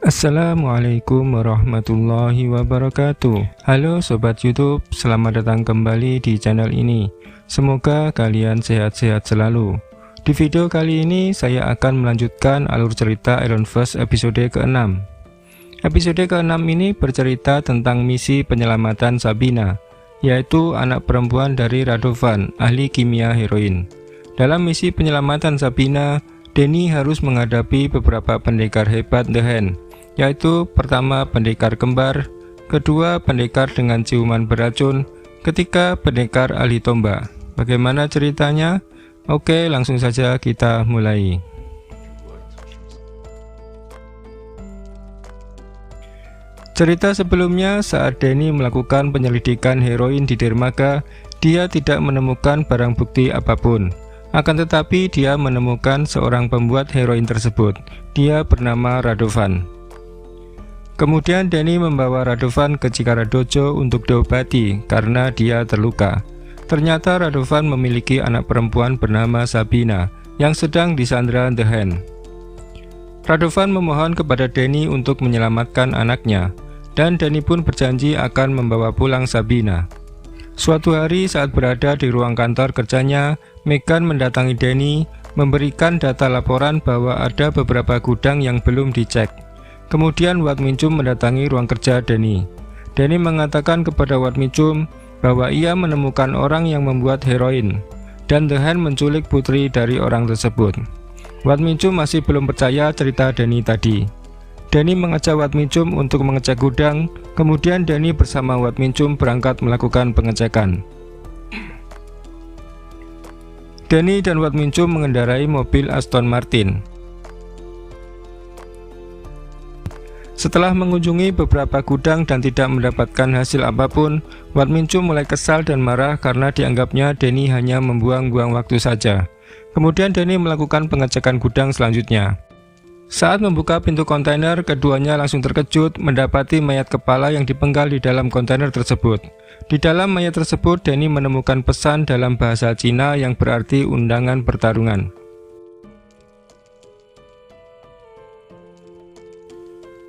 Assalamualaikum warahmatullahi wabarakatuh. Halo Sobat YouTube, selamat datang kembali di channel ini. Semoga kalian sehat-sehat selalu. Di video kali ini saya akan melanjutkan alur cerita Ironverse episode ke-6. Episode ke-6 ini bercerita tentang misi penyelamatan Sabina, yaitu anak perempuan dari Radovan, ahli kimia heroin. Dalam misi penyelamatan Sabina, Danny harus menghadapi beberapa pendekar hebat The Hand, yaitu pertama pendekar kembar, kedua pendekar dengan ciuman beracun, ketiga pendekar ahli tombak. Bagaimana ceritanya? Oke, langsung saja kita mulai. Cerita sebelumnya, saat Danny melakukan penyelidikan heroin di dermaga, dia tidak menemukan barang bukti apapun. Akan tetapi dia menemukan seorang pembuat heroin tersebut. Dia bernama Radovan. Kemudian Danny membawa Radovan ke Chikara Dojo untuk diobati karena dia terluka. Ternyata Radovan memiliki anak perempuan bernama Sabina yang sedang disandra The Hand. Radovan memohon kepada Danny untuk menyelamatkan anaknya, dan Danny pun berjanji akan membawa pulang Sabina. Suatu hari saat berada di ruang kantor kerjanya, Megan mendatangi Danny, memberikan data laporan bahwa ada beberapa gudang yang belum dicek. Kemudian Wat Minchum mendatangi ruang kerja Danny. Danny mengatakan kepada Wat Minchum bahwa ia menemukan orang yang membuat heroin, dan The Hand menculik putri dari orang tersebut. Wat Minchum masih belum percaya cerita Danny tadi. Danny mengajak Wat Minchum untuk mengecek gudang, kemudian Danny bersama Wat Minchum berangkat melakukan pengecekan. Danny dan Wat Minchum mengendarai mobil Aston Martin. Setelah mengunjungi beberapa gudang dan tidak mendapatkan hasil apapun, Wat Minchum mulai kesal dan marah karena dianggapnya Danny hanya membuang-buang waktu saja. Kemudian Danny melakukan pengecekan gudang selanjutnya. Saat membuka pintu kontainer, keduanya langsung terkejut mendapati mayat kepala yang dipenggal di dalam kontainer tersebut. Di dalam mayat tersebut, Danny menemukan pesan dalam bahasa Cina yang berarti undangan pertarungan.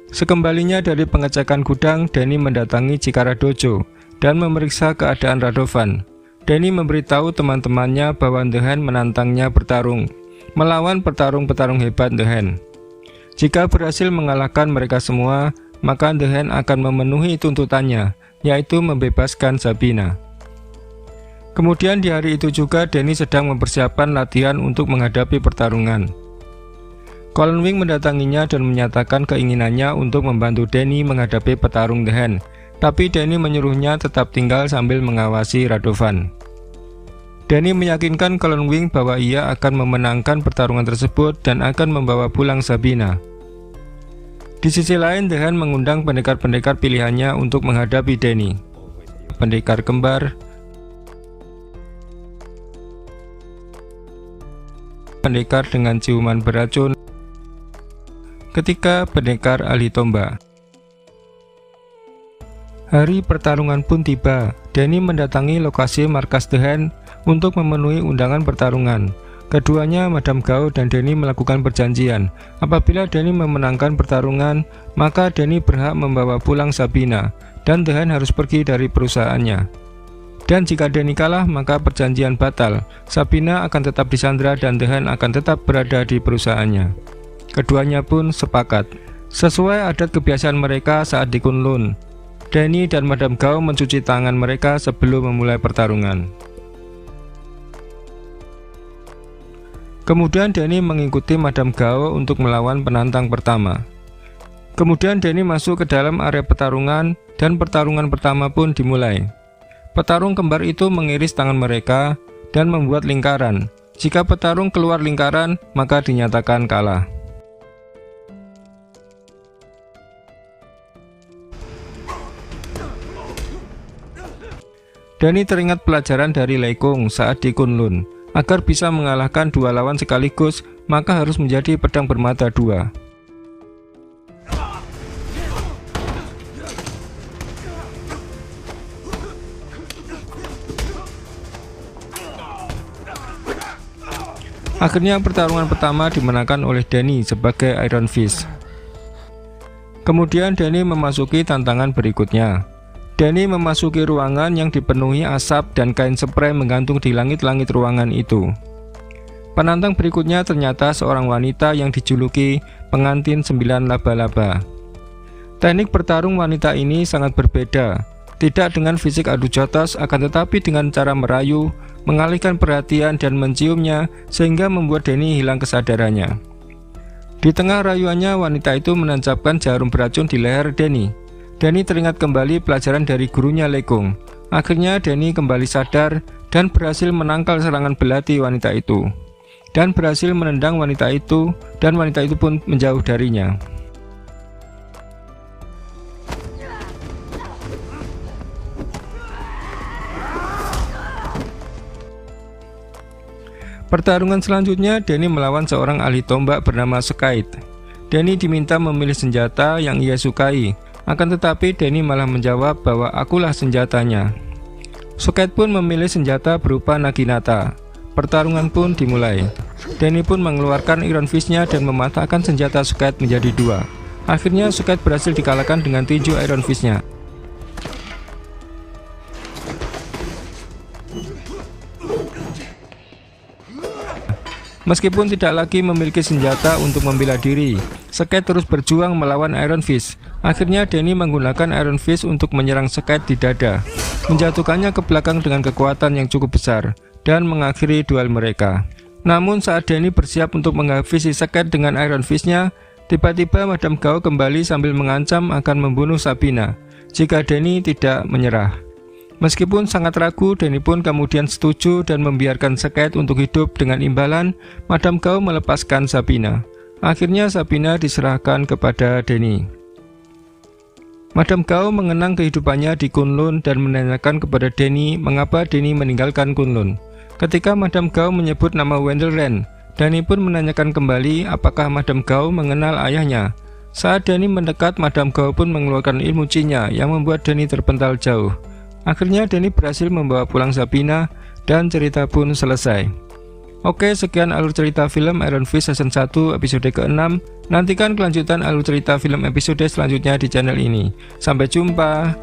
Sekembalinya dari pengecekan gudang, Danny mendatangi Chikara Dojo dan memeriksa keadaan Radovan. Danny memberitahu teman-temannya bahwa The Hand menantangnya bertarung, melawan petarung-petarung hebat The Hand. Jika berhasil mengalahkan mereka semua, maka The Hand akan memenuhi tuntutannya, yaitu membebaskan Sabina. Kemudian di hari itu juga Danny sedang mempersiapkan latihan untuk menghadapi pertarungan. Colin Wing mendatanginya dan menyatakan keinginannya untuk membantu Danny menghadapi petarung The Hand, tapi Danny menyuruhnya tetap tinggal sambil mengawasi Radovan. Danny meyakinkan Colin Wing bahwa ia akan memenangkan pertarungan tersebut dan akan membawa pulang Sabina. Di sisi lain, The Hand mengundang pendekar-pendekar pilihannya untuk menghadapi Danny. Pendekar kembar, pendekar dengan ciuman beracun, ketika pendekar ahli tombak. Hari pertarungan pun tiba. Danny mendatangi lokasi markas The Hand untuk memenuhi undangan pertarungan. Keduanya, Madame Gao dan Danny melakukan perjanjian. Apabila Danny memenangkan pertarungan, maka Danny berhak membawa pulang Sabina, dan The Hand harus pergi dari perusahaannya. Dan jika Danny kalah, maka perjanjian batal. Sabina akan tetap disandra dan The Hand akan tetap berada di perusahaannya. Keduanya pun sepakat. Sesuai adat kebiasaan mereka saat di Kunlun, Danny dan Madame Gao mencuci tangan mereka sebelum memulai pertarungan. Kemudian Danny mengikuti Madame Gao untuk melawan penantang pertama. Kemudian Danny masuk ke dalam area pertarungan dan pertarungan pertama pun dimulai. Petarung kembar itu mengiris tangan mereka dan membuat lingkaran. Jika petarung keluar lingkaran, maka dinyatakan kalah. Danny teringat pelajaran dari Lei Kung saat di Kunlun. Agar bisa mengalahkan dua lawan sekaligus, maka harus menjadi pedang bermata dua. Akhirnya pertarungan pertama dimenangkan oleh Danny sebagai Iron Fist. Kemudian Danny memasuki tantangan berikutnya. Danny memasuki ruangan yang dipenuhi asap dan kain sprei menggantung di langit-langit ruangan itu. Penantang berikutnya ternyata seorang wanita yang dijuluki pengantin 9 laba-laba. Teknik bertarung wanita ini sangat berbeda, tidak dengan fisik adu jotos, akan tetapi dengan cara merayu, mengalihkan perhatian dan menciumnya sehingga membuat Danny hilang kesadarannya. Di tengah rayuannya, wanita itu menancapkan jarum beracun di leher Danny. Danny teringat kembali pelajaran dari gurunya Lekung. Akhirnya Danny kembali sadar dan berhasil menangkal serangan belati wanita itu, dan berhasil menendang wanita itu, dan wanita itu pun menjauh darinya. Pertarungan selanjutnya, Danny melawan seorang ahli tombak bernama Skite. Danny diminta memilih senjata yang ia sukai, akan tetapi Danny malah menjawab bahwa akulah senjatanya. Skite pun memilih senjata berupa Naginata. Pertarungan pun dimulai. Danny pun mengeluarkan Iron Fist-nya dan mematahkan senjata Skite menjadi dua. Akhirnya Skite berhasil dikalahkan dengan tinju Iron Fist-nya. Meskipun tidak lagi memiliki senjata untuk membela diri, Skite terus berjuang melawan Iron Fist. Akhirnya Danny menggunakan Iron Fist untuk menyerang Skite di dada, menjatuhkannya ke belakang dengan kekuatan yang cukup besar, dan mengakhiri duel mereka. Namun saat Danny bersiap untuk menghabisi Skite dengan Iron Fist-nya, tiba-tiba Madame Gao kembali sambil mengancam akan membunuh Sabina jika Danny tidak menyerah. Meskipun sangat ragu, Danny pun kemudian setuju dan membiarkan Skite untuk hidup. Dengan imbalan, Madame Gao melepaskan Sabina. Akhirnya Sabina diserahkan kepada Danny. Madame Gao mengenang kehidupannya di Kunlun dan menanyakan kepada Danny mengapa Danny meninggalkan Kunlun. Ketika Madame Gao menyebut nama Wendell Ren, Danny pun menanyakan kembali apakah Madame Gao mengenal ayahnya. Saat Danny mendekat, Madame Gao pun mengeluarkan ilmu Qi-nya yang membuat Danny terpental jauh. Akhirnya Danny berhasil membawa pulang Sabina dan cerita pun selesai. Oke, sekian alur cerita film Iron Fist Season 1 episode ke-6. Nantikan kelanjutan alur cerita film episode selanjutnya di channel ini. Sampai jumpa.